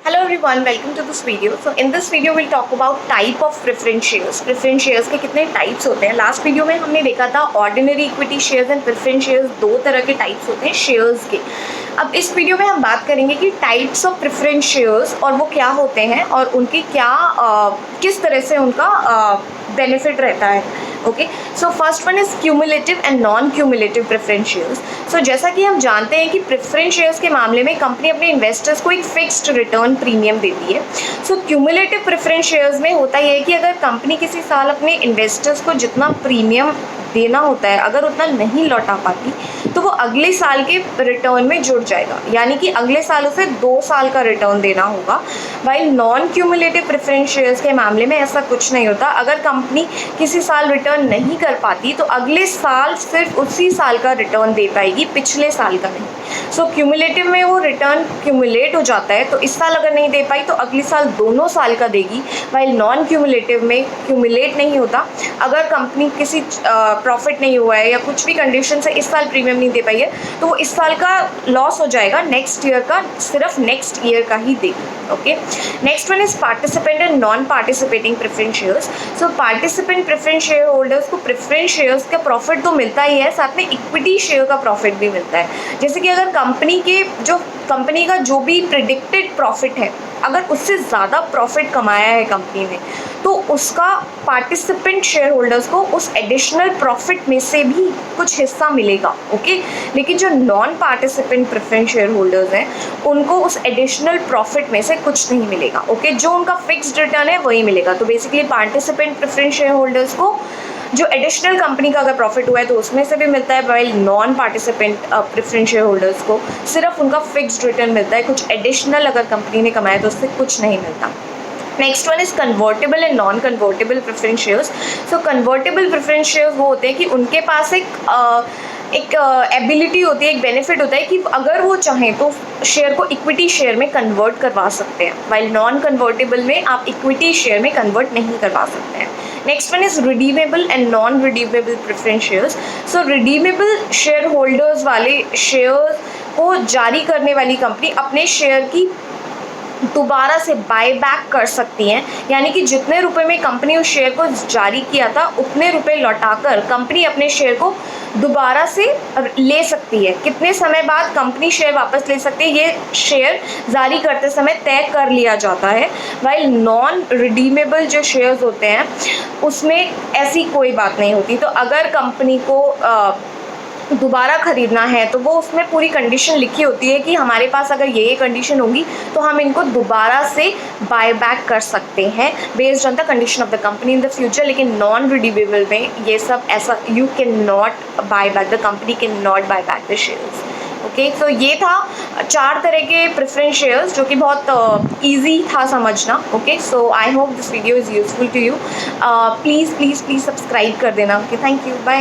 Hello everyone, welcome to this video. So in this video we'll talk about type of preference shares. Preference shares के कितने types होते हैं. Last video में हमने देखा था ordinary equity shares and preference shares दो तरह के टाइप्स होते हैं शेयर्स के. अब इस वीडियो में हम बात करेंगे कि टाइप्स ऑफ प्रेफरेंस शेयर्स और वो क्या होते हैं और उनकी क्या किस तरह से उनका बेनिफिट रहता है. Okay, so first one is cumulative and non cumulative preference shares. So जैसा कि हम जानते हैं कि प्रेफरेंस शेयर्स के मामले में कंपनी अपने इन्वेस्टर्स को एक फिक्स्ड रिटर्न प्रीमियम देती है. सो क्यूमुलेटिव प्रेफरेंस शेयर्स में होता यह है कि अगर कंपनी किसी साल अपने इन्वेस्टर्स को जितना प्रीमियम देना होता है अगर उतना नहीं लौटा पाती तो वो अगले साल के रिटर्न में जुड़ जाएगा, यानी कि अगले साल उसे 2 साल का रिटर्न देना होगा. While non cumulative preference shares के मामले में ऐसा कुछ नहीं होता. अगर कंपनी किसी साल रिटर्न नहीं कर पाती तो अगले साल सिर्फ उसी साल का रिटर्न दे पाएगी, पिछले साल का नहीं. सो क्यूमुलेटिव में वो रिटर्न क्यूमुलेट हो जाता है, तो इस साल अगर नहीं दे पाई तो अगले साल दोनों साल का देगी. वाइल नॉन क्यूमुलेटिव में क्यूमुलेट नहीं होता. अगर कंपनी किसी प्रॉफिट नहीं हुआ है या कुछ भी कंडीशन से इस साल प्रीमियम नहीं दे पाई है तो वो इस साल का लॉस हो जाएगा, नेक्स्ट ईयर का सिर्फ नेक्स्ट ईयर का ही देगी. Okay, next one is participant and non participating preference shares. So participant preference share holders को प्रेफरेंस शेयर्स का प्रॉफिट तो मिलता ही है, साथ में इक्विटी शेयर का प्रॉफिट भी मिलता है. जैसे कि अगर कंपनी का जो भी प्रिडिक्टेड प्रॉफिट है अगर उससे ज़्यादा प्रॉफिट कमाया है कंपनी ने तो उसका पार्टिसिपेंट शेयर होल्डर्स को उस एडिशनल प्रॉफिट में से भी कुछ हिस्सा मिलेगा. ओके, लेकिन जो non participant preference share holders हैं उनको उस एडिशनल प्रॉफिट में से कुछ नहीं मिलेगा. ओके, जो उनका फिक्स्ड रिटर्न है वही मिलेगा. तो basically participant preference share holders को जो एडिशनल कंपनी का अगर प्रॉफिट हुआ है तो उसमें से भी मिलता है, while non participant preference share holders को सिर्फ उनका फिक्स्ड रिटर्न मिलता है. कुछ एडिशनल अगर कंपनी ने कमाया तो उससे कुछ नहीं मिलता. Next one is convertible and non convertible preference shares. So convertible preference shares वो होते हैं कि उनके पास एक एबिलिटी होती है, एक बेनिफिट होता है कि अगर वो चाहें तो शेयर को इक्विटी शेयर में कन्वर्ट करवा सकते हैं. वाइल नॉन कन्वर्टेबल में आप इक्विटी शेयर में कन्वर्ट नहीं करवा सकते हैं. Next one is redeemable and non redeemable preference shares. So redeemable share holders वाले शेयर को जारी करने वाली कंपनी अपने शेयर की दोबारा से बाय बैक कर सकती हैं, यानी कि जितने रुपए में कंपनी उस शेयर को जारी किया था उतने रुपए लौटाकर कंपनी अपने शेयर को दोबारा से ले सकती है. कितने समय बाद कंपनी शेयर वापस ले सकती है ये शेयर जारी करते समय तय कर लिया जाता है. वाइल नॉन रिडीमेबल जो शेयर्स होते हैं उसमें ऐसी कोई बात नहीं होती. तो अगर कंपनी को दोबारा ख़रीदना है तो वो उसमें पूरी कंडीशन लिखी होती है कि हमारे पास अगर ये कंडीशन होगी तो हम इनको दोबारा से बाय बैक कर सकते हैं based on the condition of the company in the future. लेकिन नॉन रिडीमेबल में ये सब ऐसा you can not buy back, the company can not buy back the shares. Okay, तो ये था 4 तरह के प्रेफरेंस शेयर्स जो कि बहुत ईजी था समझना. Okay, so I hope this video is useful to you. Please subscribe कर देना. Okay, thank you, bye.